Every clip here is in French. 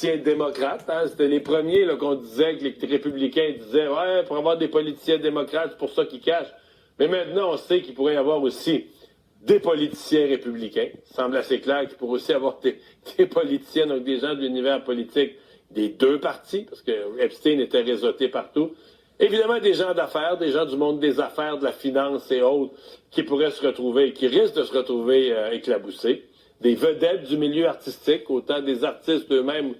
démocrates, hein? C'était les premiers là, qu'on disait que les républicains disaient ouais, pour avoir des politiciens démocrates, c'est pour ça qu'ils cachent. Mais maintenant, on sait qu'il pourrait y avoir aussi des politiciens républicains. Il semble assez clair qu'il pourrait aussi avoir des politiciens, donc des gens de l'univers politique des deux partis, parce que Epstein était réseauté partout. Évidemment, des gens d'affaires, des gens du monde des affaires, de la finance et autres, qui pourraient se retrouver, qui risquent de se retrouver éclaboussés. Des vedettes du milieu artistique, autant des artistes eux-mêmes,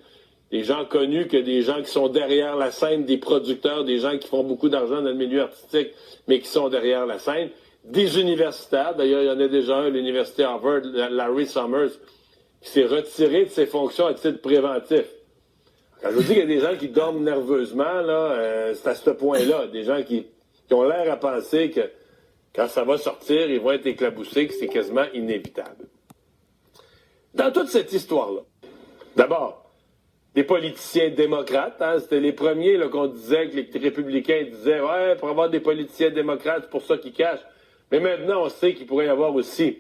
des gens connus que des gens qui sont derrière la scène, des producteurs, des gens qui font beaucoup d'argent dans le milieu artistique, mais qui sont derrière la scène. Des universitaires, d'ailleurs, il y en a déjà un à l'université Harvard, Larry Summers, qui s'est retiré de ses fonctions à titre préventif. Quand je vous dis qu'il y a des gens qui dorment nerveusement, là, c'est à ce point-là. Des gens qui ont l'air à penser que quand ça va sortir, ils vont être éclaboussés, que c'est quasiment inévitable. Dans toute cette histoire-là, d'abord, des politiciens démocrates, hein, c'était les premiers là, qu'on disait que les républicains disaient ouais, pour avoir des politiciens démocrates, c'est pour ça qu'ils cachent. Mais maintenant, on sait qu'il pourrait y avoir aussi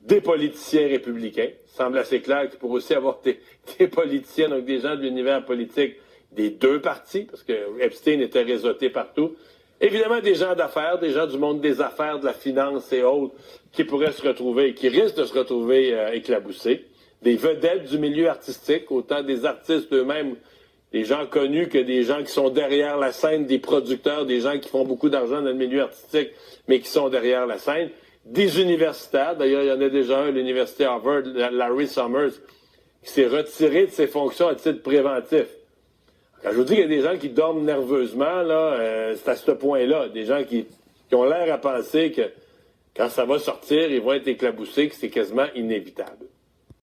des politiciens républicains. Il semble assez clair qu'il pourrait aussi avoir des politiciens, donc des gens de l'univers politique des deux partis, parce que Epstein était réseauté partout. Évidemment, des gens d'affaires, des gens du monde des affaires, de la finance et autres, qui pourraient se retrouver, qui risquent de se retrouver éclaboussés. Des vedettes du milieu artistique, autant des artistes eux-mêmes, des gens connus que des gens qui sont derrière la scène, des producteurs, des gens qui font beaucoup d'argent dans le milieu artistique, mais qui sont derrière la scène. Des universitaires, d'ailleurs, il y en a déjà un à l'université Harvard, Larry Summers, qui s'est retiré de ses fonctions à titre préventif. Quand je vous dis qu'il y a des gens qui dorment nerveusement, là, c'est à ce point-là. Des gens qui ont l'air à penser que quand ça va sortir, ils vont être éclaboussés, que c'est quasiment inévitable.